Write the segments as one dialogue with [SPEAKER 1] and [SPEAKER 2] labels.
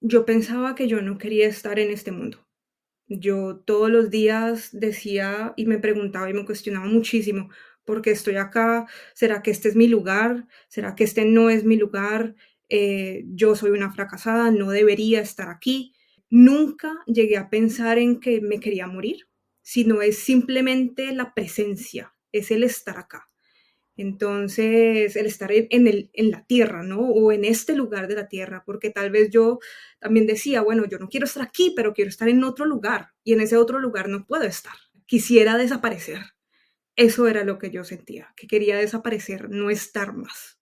[SPEAKER 1] yo pensaba que yo no quería estar en este mundo. Yo todos los días decía y me preguntaba y me cuestionaba muchísimo, ¿por qué estoy acá? ¿Será que este es mi lugar? ¿Será que este no es mi lugar? Yo soy una fracasada, no debería estar aquí. Nunca llegué a pensar en que me quería morir, sino es simplemente la presencia, es el estar acá. Entonces, el estar en la tierra, ¿no? O en este lugar de la tierra, porque tal vez yo también decía, bueno, yo no quiero estar aquí, pero quiero estar en otro lugar y en ese otro lugar no puedo estar. Quisiera desaparecer. Eso era lo que yo sentía, que quería desaparecer, no estar más.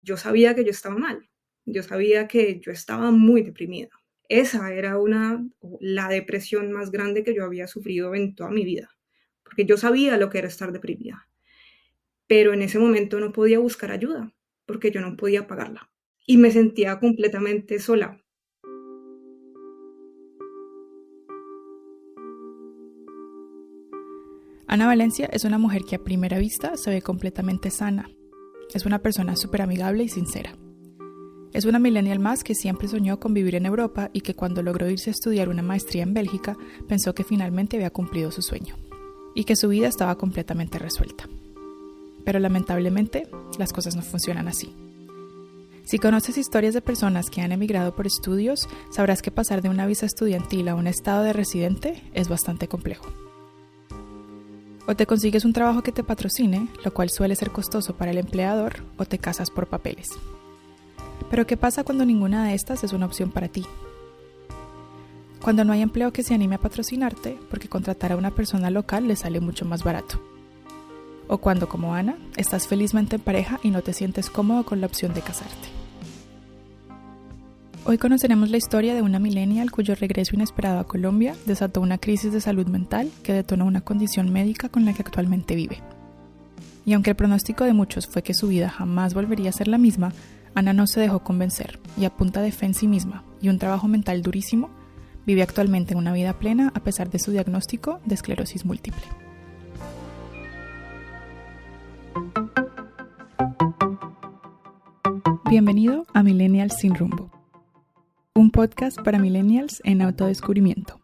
[SPEAKER 1] Yo sabía que yo estaba mal, yo sabía que yo estaba muy deprimida. Esa era la depresión más grande que yo había sufrido en toda mi vida, porque yo sabía lo que era estar deprimida, pero en ese momento no podía buscar ayuda porque yo no podía pagarla y me sentía completamente sola.
[SPEAKER 2] Ana Valencia es una mujer que a primera vista se ve completamente sana. Es una persona súper amigable y sincera. Es una millennial más que siempre soñó con vivir en Europa y que cuando logró irse a estudiar una maestría en Bélgica pensó que finalmente había cumplido su sueño y que su vida estaba completamente resuelta. Pero lamentablemente las cosas no funcionan así. Si conoces historias de personas que han emigrado por estudios, sabrás que pasar de una visa estudiantil a un estado de residente es bastante complejo. O te consigues un trabajo que te patrocine, lo cual suele ser costoso para el empleador, o te casas por papeles. Pero ¿qué pasa cuando ninguna de estas es una opción para ti? Cuando no hay empleo que se anime a patrocinarte, porque contratar a una persona local le sale mucho más barato. O cuando, como Ana, estás felizmente en pareja y no te sientes cómodo con la opción de casarte. Hoy conoceremos la historia de una millennial cuyo regreso inesperado a Colombia desató una crisis de salud mental que detonó una condición médica con la que actualmente vive. Y aunque el pronóstico de muchos fue que su vida jamás volvería a ser la misma, Ana no se dejó convencer y a punta de fe en sí misma y un trabajo mental durísimo, vive actualmente una vida plena a pesar de su diagnóstico de esclerosis múltiple. Bienvenido a Millennials sin rumbo, un podcast para millennials en autodescubrimiento.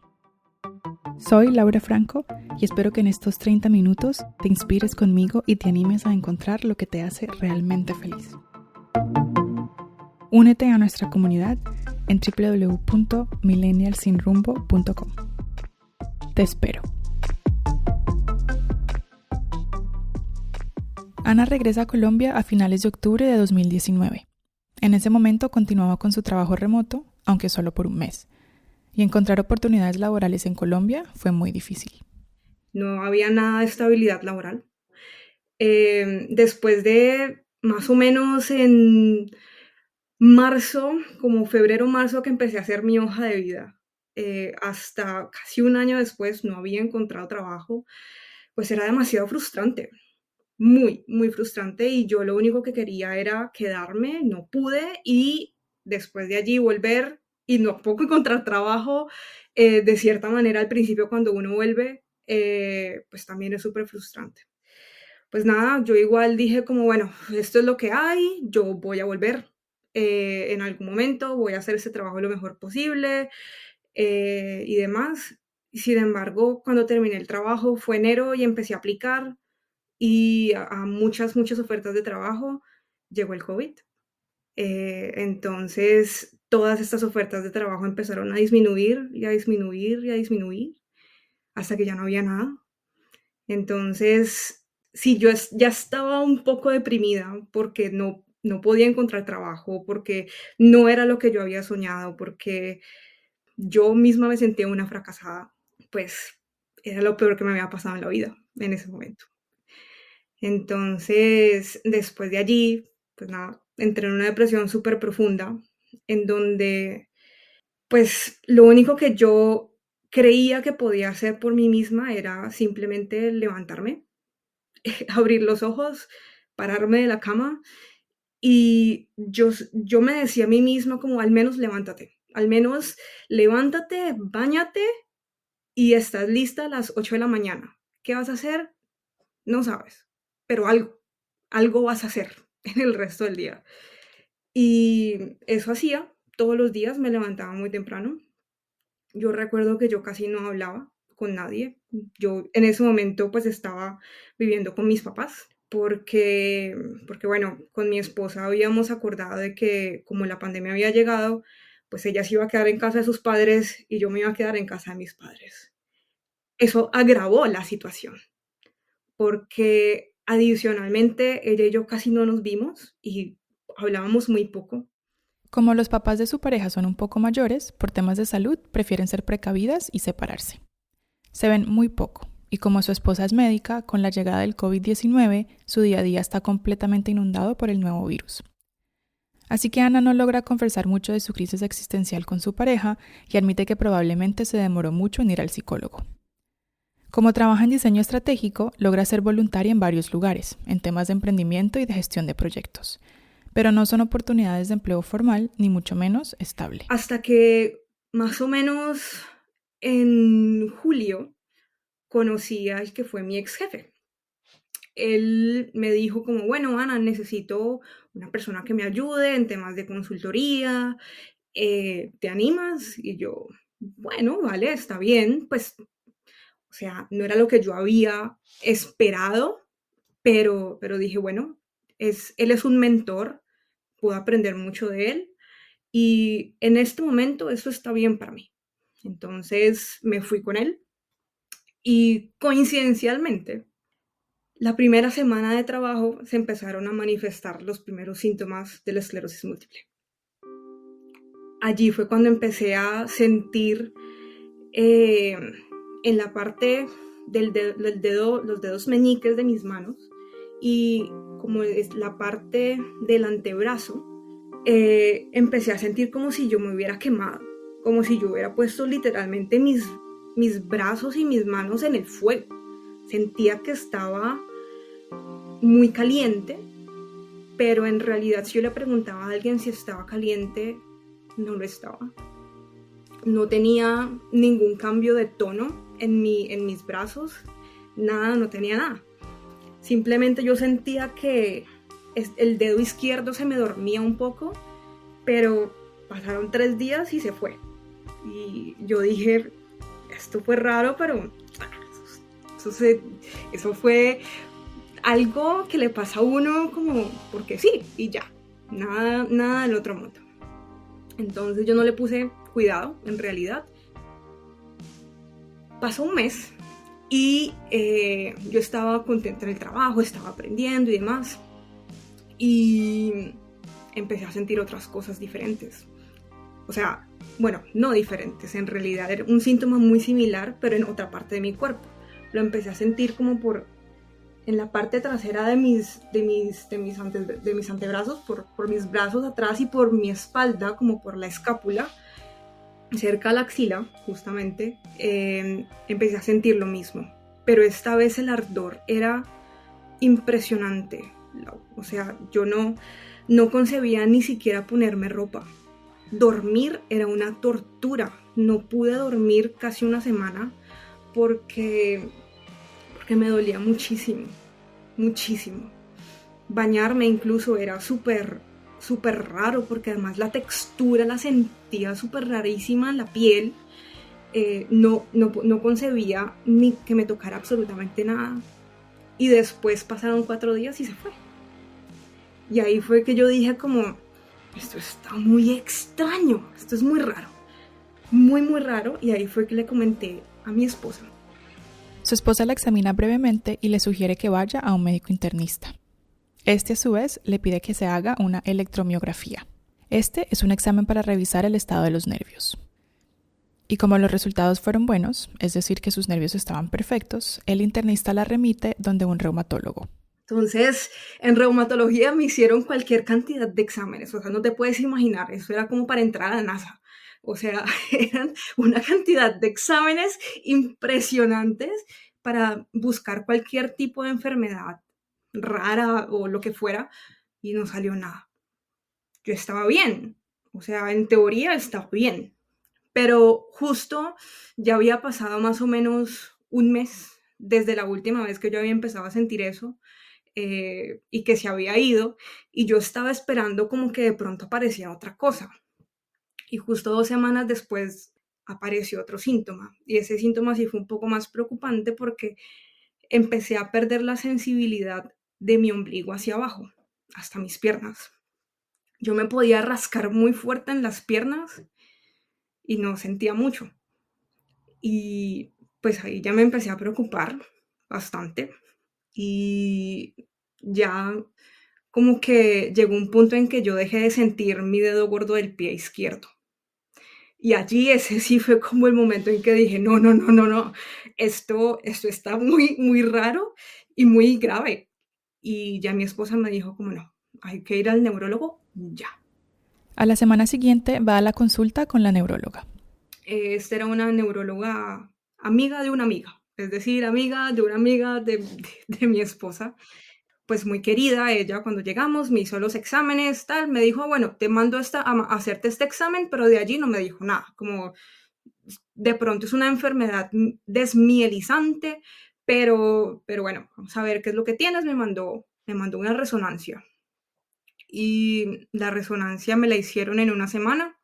[SPEAKER 2] Soy Laura Franco y espero que en estos 30 minutos te inspires conmigo y te animes a encontrar lo que te hace realmente feliz. Únete a nuestra comunidad en www.millennialsinrumbo.com. Te espero. Ana regresa a Colombia a finales de octubre de 2019. En ese momento continuaba con su trabajo remoto, aunque solo por un mes. Y encontrar oportunidades laborales en Colombia fue muy difícil.
[SPEAKER 1] No había nada de estabilidad laboral. Después de más o menos en marzo, como febrero, marzo, que empecé a hacer mi hoja de vida, hasta casi un año después no había encontrado trabajo, pues era demasiado frustrante. Muy, muy frustrante y yo lo único que quería era quedarme, no pude y después de allí volver y no poco encontrar trabajo, de cierta manera al principio cuando uno vuelve, pues también es súper frustrante. Pues nada, yo igual dije como, bueno, esto es lo que hay, yo voy a volver en algún momento, voy a hacer ese trabajo lo mejor posible y demás. Sin embargo, cuando terminé el trabajo fue enero y empecé a aplicar y a muchas, muchas ofertas de trabajo, llegó el COVID. Entonces, todas estas ofertas de trabajo empezaron a disminuir y a disminuir y a disminuir hasta que ya no había nada. Entonces, sí, ya estaba un poco deprimida porque no podía encontrar trabajo, porque no era lo que yo había soñado, porque yo misma me sentía una fracasada, pues era lo peor que me había pasado en la vida en ese momento. Entonces, después de allí, pues nada, entré en una depresión súper profunda, en donde, pues, lo único que yo creía que podía hacer por mí misma era simplemente levantarme, abrir los ojos, pararme de la cama y yo me decía a mí misma como, al menos levántate, báñate y estás lista a las 8 de la mañana. ¿Qué vas a hacer? No sabes, pero algo vas a hacer en el resto del día. Y eso hacía, todos los días me levantaba muy temprano. Yo recuerdo que yo casi no hablaba con nadie. Yo en ese momento pues estaba viviendo con mis papás porque bueno, con mi esposa habíamos acordado de que como la pandemia había llegado, pues ella se iba a quedar en casa de sus padres y yo me iba a quedar en casa de mis padres. Eso agravó la situación porque adicionalmente ella y yo casi no nos vimos y hablábamos muy poco.
[SPEAKER 2] Como los papás de su pareja son un poco mayores, por temas de salud prefieren ser precavidas y separarse. Se ven muy poco, y como su esposa es médica, con la llegada del COVID-19, su día a día está completamente inundado por el nuevo virus. Así que Ana no logra conversar mucho de su crisis existencial con su pareja y admite que probablemente se demoró mucho en ir al psicólogo. Como trabaja en diseño estratégico, logra ser voluntaria en varios lugares, en temas de emprendimiento y de gestión de proyectos. Pero no son oportunidades de empleo formal, ni mucho menos estable.
[SPEAKER 1] Hasta que más o menos en julio conocí al que fue mi ex jefe. Él me dijo como, bueno, Ana, necesito una persona que me ayude en temas de consultoría, ¿te animas? Y yo, bueno, vale, está bien, pues, o sea, no era lo que yo había esperado, pero dije, bueno, él es un mentor, puedo aprender mucho de él y en este momento eso está bien para mí. Entonces me fui con él y coincidencialmente, la primera semana de trabajo se empezaron a manifestar los primeros síntomas de la esclerosis múltiple. Allí fue cuando empecé a sentir en la parte del dedo, los dedos meñiques de mis manos y como es la parte del antebrazo, empecé a sentir como si yo me hubiera quemado, como si yo hubiera puesto literalmente mis brazos y mis manos en el fuego. Sentía que estaba muy caliente, pero en realidad si yo le preguntaba a alguien si estaba caliente, no lo estaba. No tenía ningún cambio de tono en mis brazos, nada, no tenía nada. Simplemente yo sentía que el dedo izquierdo se me dormía un poco, pero pasaron 3 días y se fue. Y yo dije, esto fue raro, pero eso fue algo que le pasa a uno como porque sí, y ya, nada del otro mundo. Entonces yo no le puse cuidado, en realidad. Pasó un mes y yo estaba contenta en el trabajo, estaba aprendiendo y demás. Y empecé a sentir otras cosas diferentes. O sea, bueno, no diferentes, en realidad era un síntoma muy similar, pero en otra parte de mi cuerpo. Lo empecé a sentir como en la parte trasera de mis antebrazos, por mis brazos atrás y por mi espalda, como por la escápula, cerca a la axila, justamente, empecé a sentir lo mismo. Pero esta vez el ardor era impresionante. O sea, yo no concebía ni siquiera ponerme ropa. Dormir era una tortura. No pude dormir casi una semana porque me dolía muchísimo, muchísimo. Bañarme incluso era súper raro porque además la textura la sentía súper rarísima en la piel. No concebía ni que me tocara absolutamente nada. Y después pasaron 4 días y se fue. Y ahí fue que yo dije como, esto está muy extraño, esto es muy raro, muy raro. Y ahí fue que le comenté a mi esposa.
[SPEAKER 2] Su esposa la examina brevemente y le sugiere que vaya a un médico internista. Este, a su vez, le pide que se haga una electromiografía. Este es un examen para revisar el estado de los nervios. Y como los resultados fueron buenos, es decir, que sus nervios estaban perfectos, el internista la remite donde un reumatólogo.
[SPEAKER 1] Entonces, en reumatología me hicieron cualquier cantidad de exámenes, o sea, no te puedes imaginar, eso era como para entrar a la NASA. O sea, eran una cantidad de exámenes impresionantes para buscar cualquier tipo de enfermedad rara o lo que fuera, y no salió nada. Yo estaba bien, o sea, en teoría estaba bien, pero justo ya había pasado más o menos un mes desde la última vez que yo había empezado a sentir eso, y que se había ido, y yo estaba esperando como que de pronto aparecía otra cosa. Y justo 2 semanas después apareció otro síntoma. Y ese síntoma sí fue un poco más preocupante porque empecé a perder la sensibilidad de mi ombligo hacia abajo, hasta mis piernas. Yo me podía rascar muy fuerte en las piernas y no sentía mucho. Y pues ahí ya me empecé a preocupar bastante y ya como que llegó un punto en que yo dejé de sentir mi dedo gordo del pie izquierdo. Y allí ese sí fue como el momento en que dije, no, no, no, no, no, esto está muy, muy raro y muy grave. Y ya mi esposa me dijo como no, hay que ir al neurólogo ya.
[SPEAKER 2] A la semana siguiente va a la consulta con la neuróloga.
[SPEAKER 1] Esta era una neuróloga amiga de una amiga, es decir, amiga de una amiga de mi esposa, pues muy querida ella. Cuando llegamos me hizo los exámenes, tal, me dijo, bueno, te mando a hacerte este examen, pero de allí no me dijo nada, como de pronto es una enfermedad desmielizante, pero bueno, vamos a ver qué es lo que tienes. Me mandó una resonancia y la resonancia me la hicieron en una semana.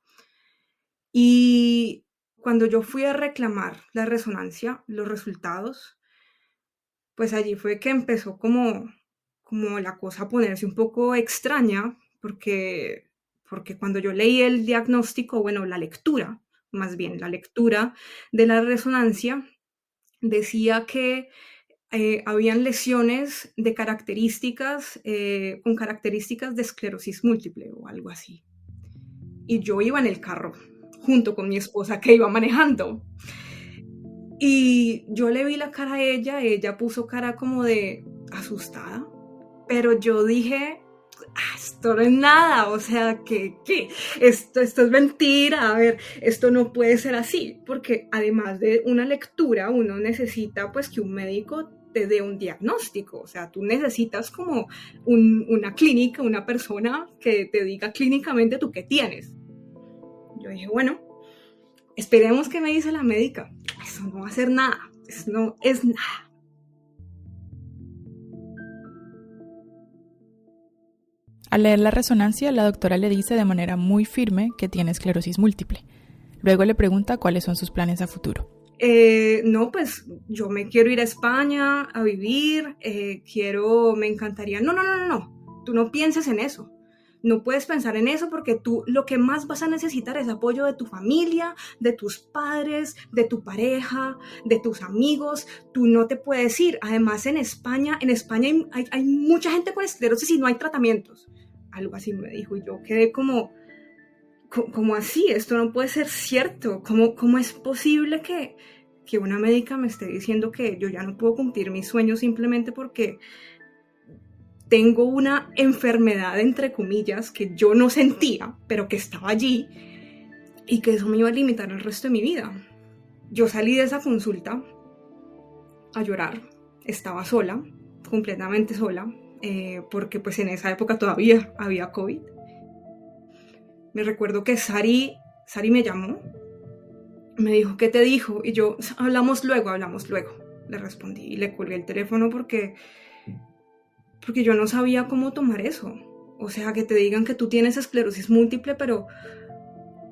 [SPEAKER 1] Y cuando yo fui a reclamar la resonancia, los resultados, pues allí fue que empezó como la cosa a ponerse un poco extraña, porque cuando yo leí el diagnóstico, bueno, la lectura, más bien la lectura de la resonancia, decía que habían lesiones de características, con características de esclerosis múltiple o algo así. Y yo iba en el carro junto con mi esposa que iba manejando. Y yo le vi la cara a ella puso cara como de asustada, pero yo dije, esto no es nada, o sea, que esto es mentira, a ver, esto no puede ser así, porque además de una lectura, uno necesita pues que un médico te dé un diagnóstico, o sea, tú necesitas como una clínica, una persona que te diga clínicamente tú qué tienes. Yo dije, bueno, esperemos que me dice la médica, eso no va a ser nada, eso no es nada.
[SPEAKER 2] Al leer la resonancia, la doctora le dice de manera muy firme que tiene esclerosis múltiple. Luego le pregunta cuáles son sus planes a futuro.
[SPEAKER 1] No, pues yo me quiero ir a España a vivir, me encantaría. No, tú no pienses en eso. No puedes pensar en eso porque tú lo que más vas a necesitar es apoyo de tu familia, de tus padres, de tu pareja, de tus amigos. Tú no te puedes ir. Además, en España hay mucha gente con esclerosis y no hay tratamientos. Algo así me dijo y yo quedé como así, esto no puede ser cierto. ¿Cómo es posible que una médica me esté diciendo que yo ya no puedo cumplir mis sueños simplemente porque tengo una enfermedad, entre comillas, que yo no sentía, pero que estaba allí y que eso me iba a limitar el resto de mi vida? Yo salí de esa consulta a llorar, estaba sola, completamente sola, porque pues en esa época todavía había COVID. Me recuerdo que Sari me llamó, me dijo, ¿qué te dijo? Y yo, hablamos luego, le respondí y le colgué el teléfono porque yo no sabía cómo tomar eso. O sea, que te digan que tú tienes esclerosis múltiple, pero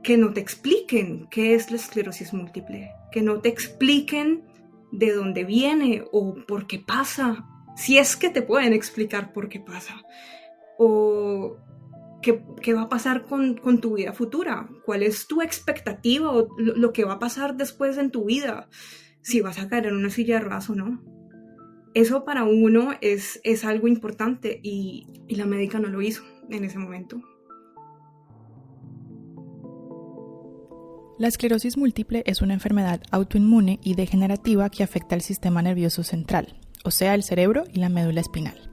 [SPEAKER 1] que no te expliquen qué es la esclerosis múltiple, que no te expliquen de dónde viene o por qué pasa, si es que te pueden explicar por qué pasa, o qué va a pasar con tu vida futura, cuál es tu expectativa o lo que va a pasar después en tu vida, si vas a caer en una silla de ruedas o no. Eso para uno es algo importante y la médica no lo hizo en ese momento.
[SPEAKER 2] La esclerosis múltiple es una enfermedad autoinmune y degenerativa que afecta al sistema nervioso central, o sea, el cerebro y la médula espinal.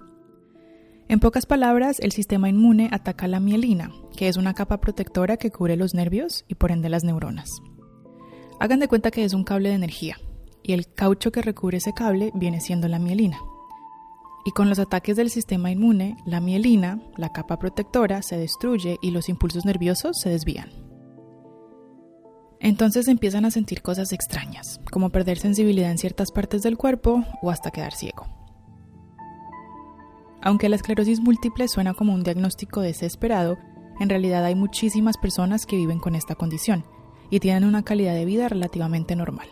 [SPEAKER 2] En pocas palabras, el sistema inmune ataca la mielina, que es una capa protectora que cubre los nervios y por ende las neuronas. Hagan de cuenta que es un cable de energía, y el caucho que recubre ese cable viene siendo la mielina. Y con los ataques del sistema inmune, la mielina, la capa protectora, se destruye y los impulsos nerviosos se desvían. Entonces empiezan a sentir cosas extrañas, como perder sensibilidad en ciertas partes del cuerpo o hasta quedar ciego. Aunque la esclerosis múltiple suena como un diagnóstico desesperado, En realidad hay muchísimas personas que viven con esta condición y tienen una calidad de vida relativamente normal.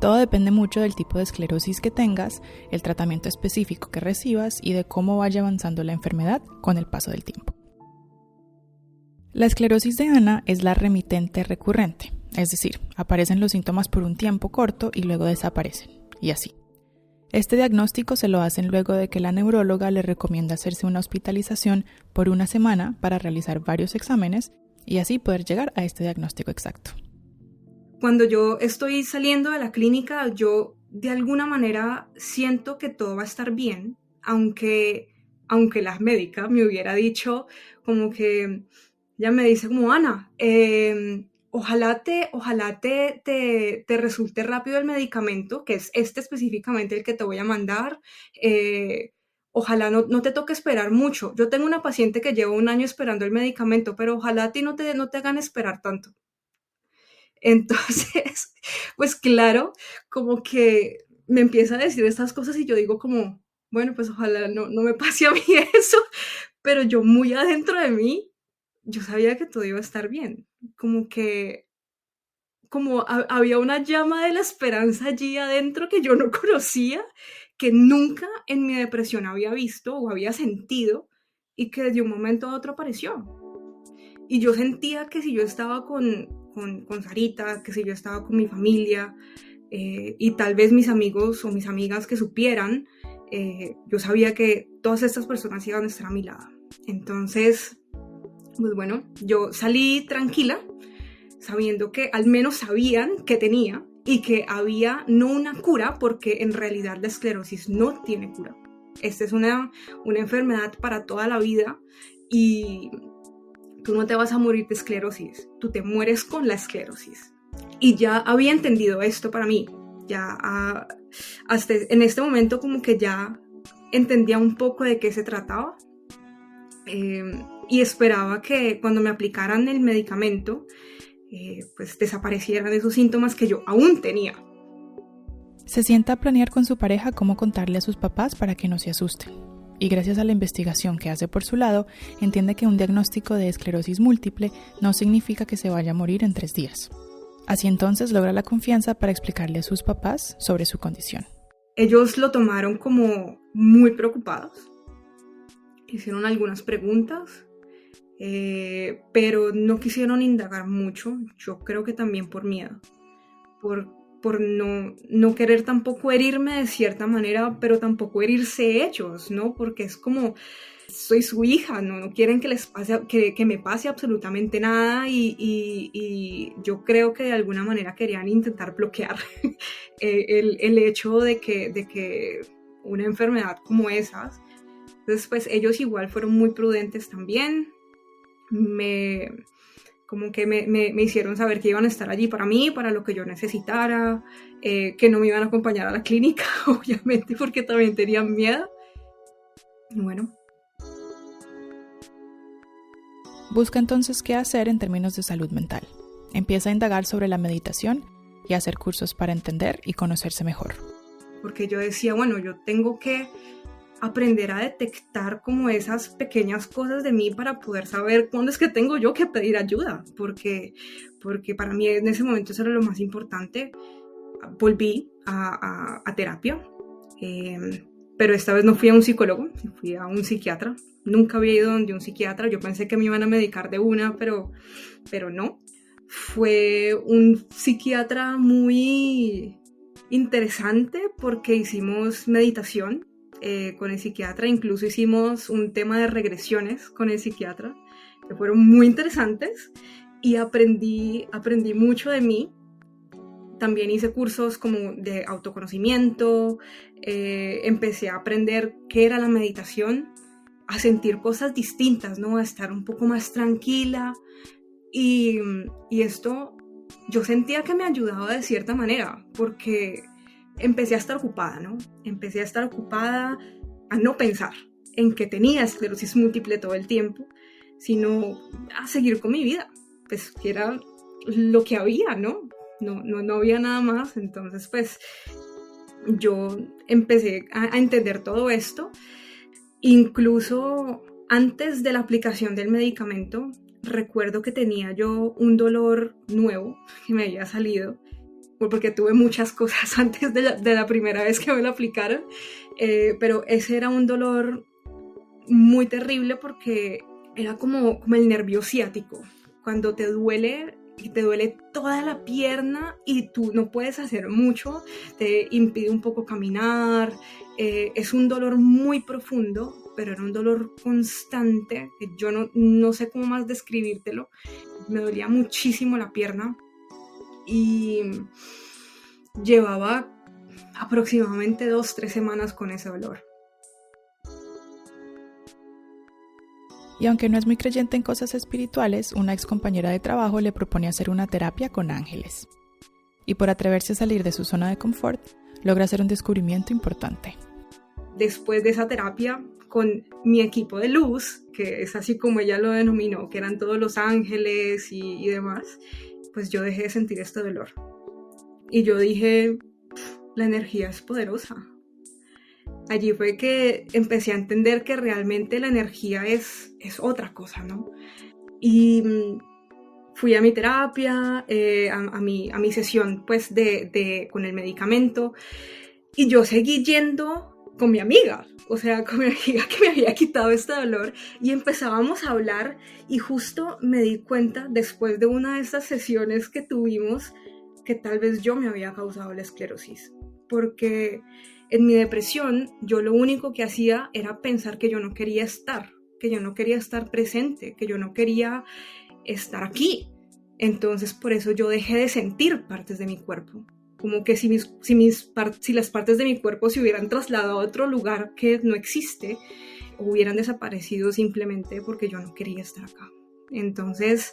[SPEAKER 2] Todo depende mucho del tipo de esclerosis que tengas, el tratamiento específico que recibas y de cómo vaya avanzando la enfermedad con el paso del tiempo. La esclerosis de Ana es la remitente recurrente, es decir, aparecen los síntomas por un tiempo corto y luego desaparecen, y así. Este diagnóstico se lo hacen luego de que la neuróloga le recomienda hacerse una hospitalización por una semana para realizar varios exámenes y así poder llegar a este diagnóstico exacto.
[SPEAKER 1] Cuando yo estoy saliendo de la clínica, yo de alguna manera siento que todo va a estar bien, aunque la médica me hubiera dicho como que, ella me dice como, Ana, ojalá te resulte rápido el medicamento, que es este específicamente el que te voy a mandar, ojalá no te toque esperar mucho. Yo tengo una paciente que lleva 1 año esperando el medicamento, pero ojalá a ti no te hagan esperar tanto. Entonces, pues claro, como que me empieza a decir estas cosas y yo digo como, bueno, pues ojalá no me pase a mí eso, pero yo muy adentro de mí, yo sabía que todo iba a estar bien, como que había una llama de la esperanza allí adentro que yo no conocía, que nunca en mi depresión había visto o había sentido y que de un momento a otro apareció. Y yo sentía que si yo estaba con Sarita, que si yo estaba con mi familia, y tal vez mis amigos o mis amigas que supieran, yo sabía que todas estas personas iban a estar a mi lado. Entonces, pues bueno, yo salí tranquila, sabiendo que al menos sabían que tenía y que había no una cura, porque en realidad la esclerosis no tiene cura. Esta es una enfermedad para toda la vida y tú no te vas a morir de esclerosis, tú te mueres con la esclerosis. Y ya había entendido esto para mí, ya hasta en este momento como que ya entendía un poco de qué se trataba, y esperaba que cuando me aplicaran el medicamento, pues desaparecieran esos síntomas que yo aún tenía.
[SPEAKER 2] Se sienta a planear con su pareja cómo contarle a sus papás para que no se asusten. Y gracias a la investigación que hace por su lado, entiende que un diagnóstico de esclerosis múltiple no significa que se vaya a morir en 3 días. Así entonces logra la confianza para explicarle a sus papás sobre su condición.
[SPEAKER 1] Ellos lo tomaron como muy preocupados, hicieron algunas preguntas, pero no quisieron indagar mucho, yo creo que también por miedo, por no querer tampoco herirme de cierta manera, pero tampoco herirse ellos, ¿no? Porque es como, soy su hija, no quieren que les pase, que me pase absolutamente nada y yo creo que de alguna manera querían intentar bloquear el hecho de que una enfermedad como esas. Entonces, pues ellos igual fueron muy prudentes también, como que me hicieron saber que iban a estar allí para mí, para lo que yo necesitara, que no me iban a acompañar a la clínica, obviamente, porque también tenían miedo. Y bueno.
[SPEAKER 2] Busca entonces qué hacer en términos de salud mental. Empieza a indagar sobre la meditación y a hacer cursos para entender y conocerse mejor.
[SPEAKER 1] Porque yo decía, bueno, yo tengo que aprender a detectar como esas pequeñas cosas de mí para poder saber cuándo es que tengo yo que pedir ayuda, porque para mí en ese momento eso era lo más importante. Volví a terapia, pero esta vez no fui a un psicólogo, fui a un psiquiatra. Nunca había ido donde un psiquiatra, yo pensé que me iban a medicar de una, pero no. Fue un psiquiatra muy interesante porque hicimos meditación con el psiquiatra, incluso hicimos un tema de regresiones con el psiquiatra, que fueron muy interesantes y aprendí mucho de mí. También hice cursos como de autoconocimiento, empecé a aprender qué era la meditación, a sentir cosas distintas, ¿no? A estar un poco más tranquila y esto yo sentía que me ayudaba de cierta manera porque empecé a estar ocupada, ¿no? Empecé a estar ocupada a no pensar en que tenía esclerosis múltiple todo el tiempo, sino a seguir con mi vida, pues que era lo que había, ¿no? No había nada más. Entonces, pues yo empecé a entender todo esto. Incluso Antes de la aplicación del medicamento, recuerdo que tenía yo un dolor nuevo que me había salido, porque tuve muchas cosas antes de la primera vez que me lo aplicaron, pero ese era un dolor muy terrible porque era como el nervio ciático, cuando te duele y te duele toda la pierna y tú no puedes hacer mucho, te impide un poco caminar, es un dolor muy profundo, pero era un dolor constante, que yo no sé cómo más describírtelo, me dolía muchísimo la pierna y llevaba aproximadamente 2-3 semanas con ese dolor.
[SPEAKER 2] Y aunque no es muy creyente en cosas espirituales, una ex compañera de trabajo le propone hacer una terapia con ángeles. Y por atreverse a salir de su zona de confort, logra hacer un descubrimiento importante.
[SPEAKER 1] Después de esa terapia, con mi equipo de luz, que es así como ella lo denominó, que eran todos los ángeles y demás, pues yo dejé de sentir este dolor. Y yo dije, la energía es poderosa. Allí fue que empecé a entender que realmente la energía es otra cosa, ¿no? Y fui a mi terapia, a mi sesión pues con el medicamento, y yo seguí yendo con mi amiga, o sea, con mi amiga que me había quitado este dolor, y empezábamos a hablar, y justo me di cuenta después de una de esas sesiones que tuvimos que tal vez yo me había causado la esclerosis, porque en mi depresión yo lo único que hacía era pensar que yo no quería estar presente, que yo no quería estar aquí. Entonces por eso yo dejé de sentir partes de mi cuerpo, como que si las partes de mi cuerpo se hubieran trasladado a otro lugar que no existe, o hubieran desaparecido simplemente porque yo no quería estar acá. Entonces,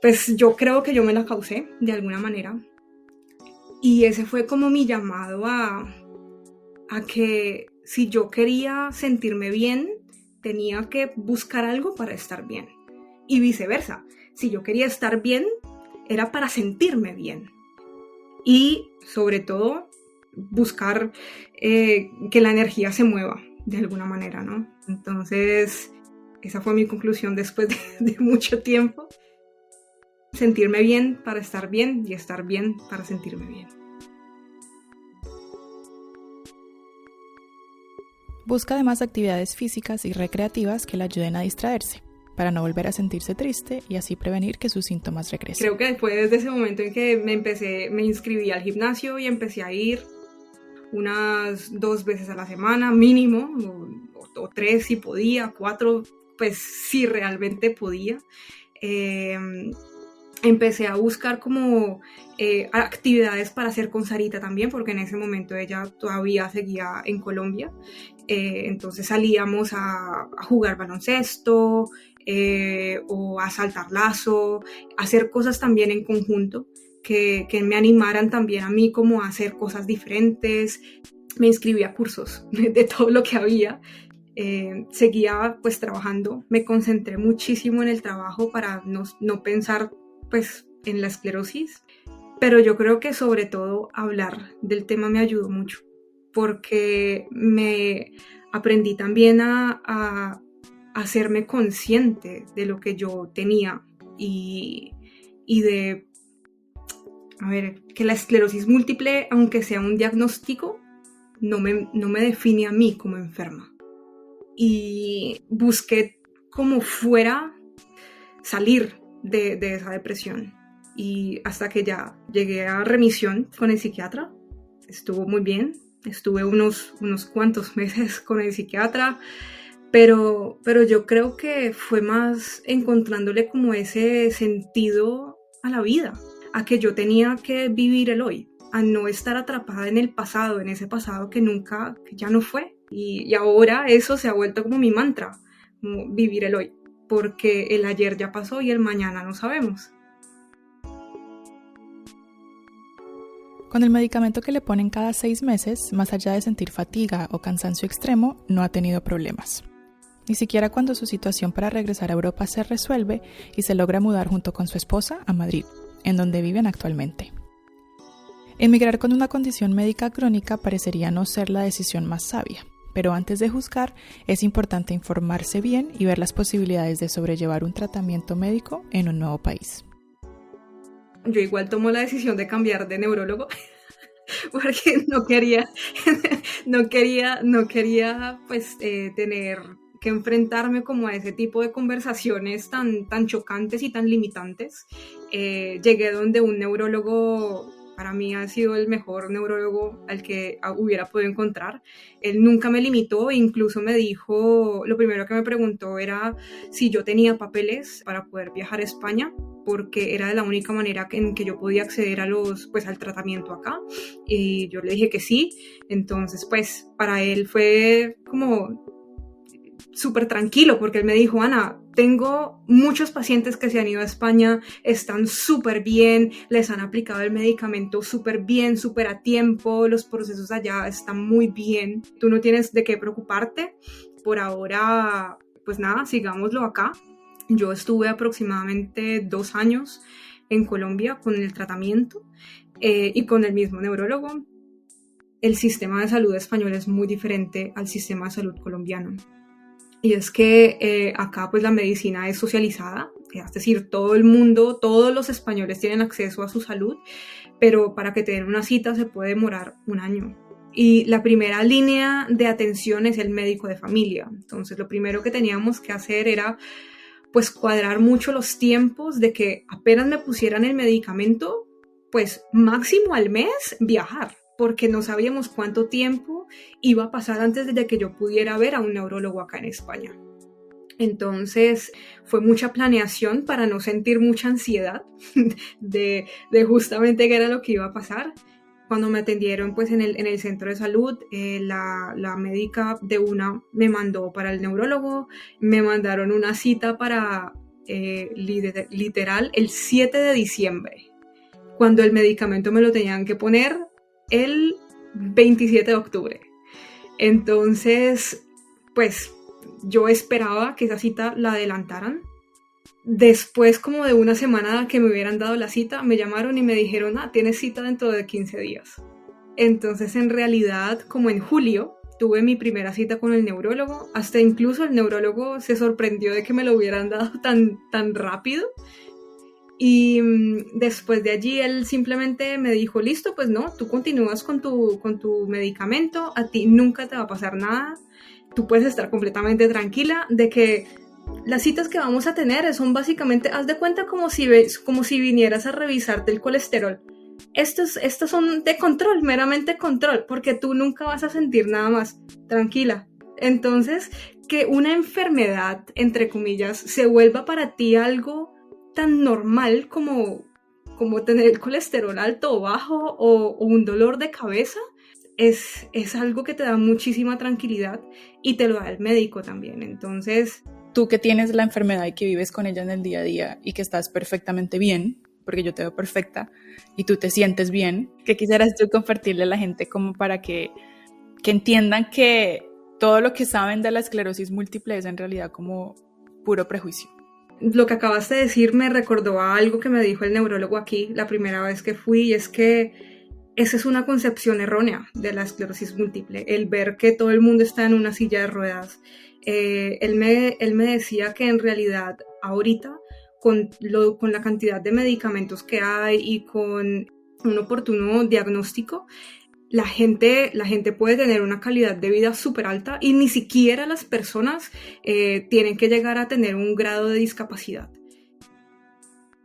[SPEAKER 1] pues yo creo que yo me la causé de alguna manera. Y ese fue como mi llamado a que si yo quería sentirme bien, tenía que buscar algo para estar bien. Y viceversa, si yo quería estar bien, era para sentirme bien. Y sobre todo, buscar que la energía se mueva de alguna manera, ¿no? Entonces, esa fue mi conclusión después de mucho tiempo. Sentirme bien para estar bien y estar bien para sentirme bien.
[SPEAKER 2] Busca además actividades físicas y recreativas que le ayuden a distraerse, para no volver a sentirse triste y así prevenir que sus síntomas regresen.
[SPEAKER 1] Creo que fue desde ese momento en que me inscribí al gimnasio y empecé a ir unas 2 veces a la semana mínimo, o 3 si podía, 4 pues si realmente podía. Empecé a buscar como actividades para hacer con Sarita también, porque en ese momento ella todavía seguía en Colombia. Entonces salíamos a jugar baloncesto o a saltar lazo, a hacer cosas también en conjunto que me animaran también a mí como a hacer cosas diferentes. Me inscribí a cursos de todo lo que había. Seguía pues trabajando, me concentré muchísimo en el trabajo para no pensar pues en la esclerosis, pero yo creo que sobre todo hablar del tema me ayudó mucho, porque me aprendí también a hacerme consciente de lo que yo tenía y de, que la esclerosis múltiple, aunque sea un diagnóstico, no me define a mí como enferma. Y busqué como fuera salir de esa depresión, y hasta que ya llegué a remisión con el psiquiatra. Estuvo muy bien, estuve unos cuantos meses con el psiquiatra, pero yo creo que fue más encontrándole como ese sentido a la vida, a que yo tenía que vivir el hoy, a no estar atrapada en el pasado, en ese pasado que ya no fue, y ahora eso se ha vuelto como mi mantra, como vivir el hoy, porque el ayer ya pasó y el mañana no sabemos.
[SPEAKER 2] Con el medicamento que le ponen cada 6 meses, más allá de sentir fatiga o cansancio extremo, no ha tenido problemas. Ni siquiera cuando su situación para regresar a Europa se resuelve y se logra mudar junto con su esposa a Madrid, en donde viven actualmente. Emigrar con una condición médica crónica parecería no ser la decisión más sabia, pero antes de juzgar es importante informarse bien y ver las posibilidades de sobrellevar un tratamiento médico en un nuevo país.
[SPEAKER 1] Yo igual tomo la decisión de cambiar de neurólogo porque no quería pues tener que enfrentarme como a ese tipo de conversaciones tan chocantes y tan limitantes. Llegué donde un neurólogo, para mí ha sido el mejor neurólogo al que hubiera podido encontrar. Él nunca me limitó, incluso me dijo, lo primero que me preguntó era si yo tenía papeles para poder viajar a España, porque era de la única manera en que yo podía acceder al tratamiento acá. Y yo le dije que sí. Entonces, pues, para él fue como súper tranquilo, porque él me dijo, Ana, tengo muchos pacientes que se han ido a España, están súper bien, les han aplicado el medicamento súper bien, súper a tiempo, los procesos allá están muy bien, tú no tienes de qué preocuparte. Por ahora, pues nada, sigámoslo acá. Yo estuve aproximadamente 2 años en Colombia con el tratamiento y con el mismo neurólogo. El sistema de salud español es muy diferente al sistema de salud colombiano. Y es que acá pues la medicina es socializada, es decir, todo el mundo, todos los españoles tienen acceso a su salud, pero para que te den una cita se puede demorar 1 año. Y la primera línea de atención es el médico de familia. Entonces lo primero que teníamos que hacer era pues cuadrar mucho los tiempos de que apenas me pusieran el medicamento, pues máximo al mes viajar, porque no sabíamos cuánto tiempo iba a pasar antes de que yo pudiera ver a un neurólogo acá en España. Entonces fue mucha planeación para no sentir mucha ansiedad de justamente qué era lo que iba a pasar. Cuando me atendieron pues en el centro de salud, la médica de una me mandó para el neurólogo, me mandaron una cita para literal el 7 de diciembre, cuando el medicamento me lo tenían que poner el 27 de octubre. Entonces, pues yo esperaba que esa cita la adelantaran. Después como de 1 semana que me hubieran dado la cita, me llamaron y me dijeron, tienes cita dentro de 15 días. Entonces, en realidad, como en julio, tuve mi primera cita con el neurólogo. Hasta incluso el neurólogo se sorprendió de que me lo hubieran dado tan rápido. Y después de allí él simplemente me dijo, listo, pues no, tú continúas con tu medicamento, a ti nunca te va a pasar nada, tú puedes estar completamente tranquila de que las citas que vamos a tener son básicamente, haz de cuenta como si vinieras a revisarte el colesterol. Estos son de control, meramente control, porque tú nunca vas a sentir nada más, tranquila. Entonces, que una enfermedad, entre comillas, se vuelva para ti algo tan normal como tener el colesterol alto o bajo o un dolor de cabeza, es algo que te da muchísima tranquilidad y te lo da el médico también. Entonces,
[SPEAKER 2] tú que tienes la enfermedad y que vives con ella en el día a día y que estás perfectamente bien, porque yo te veo perfecta y tú te sientes bien, ¿qué quisieras tú compartirle a la gente como para que entiendan que todo lo que saben de la esclerosis múltiple es en realidad como puro prejuicio?
[SPEAKER 1] Lo que acabas de decir me recordó a algo que me dijo el neurólogo aquí la primera vez que fui, y es que esa es una concepción errónea de la esclerosis múltiple, el ver que todo el mundo está en una silla de ruedas. Él me decía que en realidad ahorita con la cantidad de medicamentos que hay y con un oportuno diagnóstico, la gente puede tener una calidad de vida súper alta y ni siquiera las personas tienen que llegar a tener un grado de discapacidad.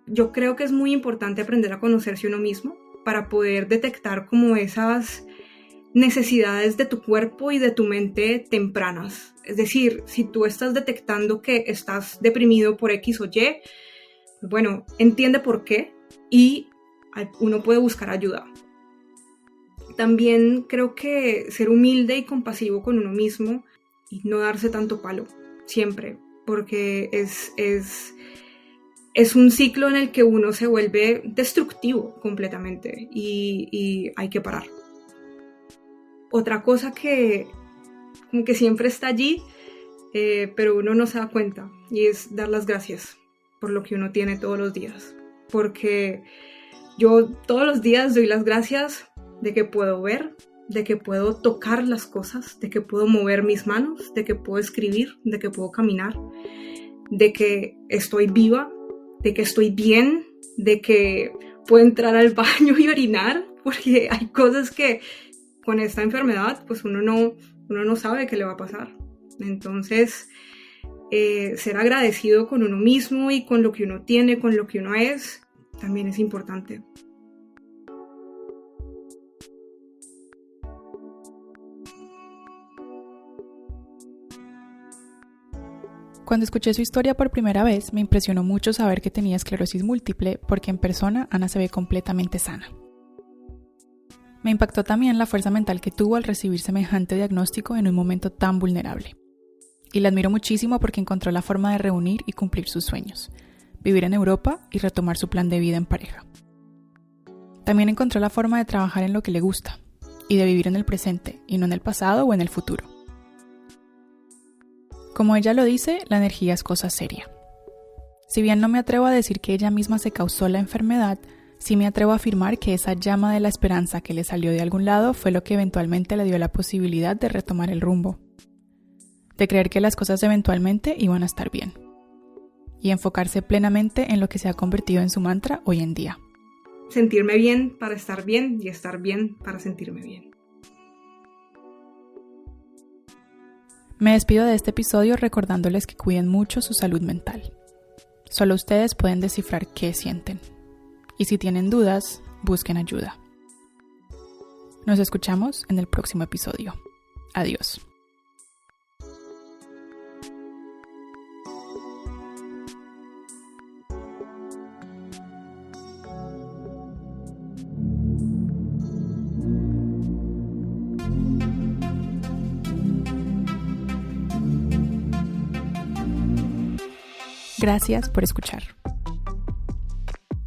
[SPEAKER 1] Yo creo que es muy importante aprender a conocerse uno mismo para poder detectar como esas necesidades de tu cuerpo y de tu mente tempranas. Es decir, si tú estás detectando que estás deprimido por X o Y, bueno, entiende por qué y uno puede buscar ayuda. También creo que ser humilde y compasivo con uno mismo y no darse tanto palo, siempre, porque es un ciclo en el que uno se vuelve destructivo completamente y hay que parar. Otra cosa que como que siempre está allí, pero uno no se da cuenta, y es dar las gracias por lo que uno tiene todos los días, porque yo todos los días doy las gracias de que puedo ver, de que puedo tocar las cosas, de que puedo mover mis manos, de que puedo escribir, de que puedo caminar, de que estoy viva, de que estoy bien, de que puedo entrar al baño y orinar, porque hay cosas que con esta enfermedad pues uno no sabe qué le va a pasar. Entonces, ser agradecido con uno mismo y con lo que uno tiene, con lo que uno es, también es importante.
[SPEAKER 2] Cuando escuché su historia por primera vez, me impresionó mucho saber que tenía esclerosis múltiple, porque en persona Ana se ve completamente sana. Me impactó también la fuerza mental que tuvo al recibir semejante diagnóstico en un momento tan vulnerable. Y la admiro muchísimo porque encontró la forma de reunir y cumplir sus sueños, vivir en Europa y retomar su plan de vida en pareja. También encontró la forma de trabajar en lo que le gusta y de vivir en el presente y no en el pasado o en el futuro. Como ella lo dice, la energía es cosa seria. Si bien no me atrevo a decir que ella misma se causó la enfermedad, sí me atrevo a afirmar que esa llama de la esperanza que le salió de algún lado fue lo que eventualmente le dio la posibilidad de retomar el rumbo, de creer que las cosas eventualmente iban a estar bien, y enfocarse plenamente en lo que se ha convertido en su mantra hoy en día.
[SPEAKER 1] Sentirme bien para estar bien y estar bien para sentirme bien.
[SPEAKER 2] Me despido de este episodio recordándoles que cuiden mucho su salud mental. Solo ustedes pueden descifrar qué sienten. Y si tienen dudas, busquen ayuda. Nos escuchamos en el próximo episodio. Adiós. Gracias por escuchar.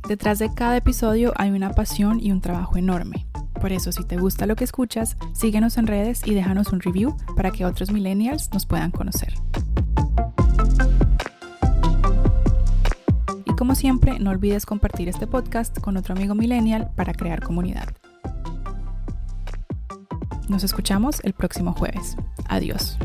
[SPEAKER 2] Detrás de cada episodio hay una pasión y un trabajo enorme. Por eso, si te gusta lo que escuchas, síguenos en redes y déjanos un review para que otros millennials nos puedan conocer. Y como siempre, no olvides compartir este podcast con otro amigo millennial para crear comunidad. Nos escuchamos el próximo jueves. Adiós.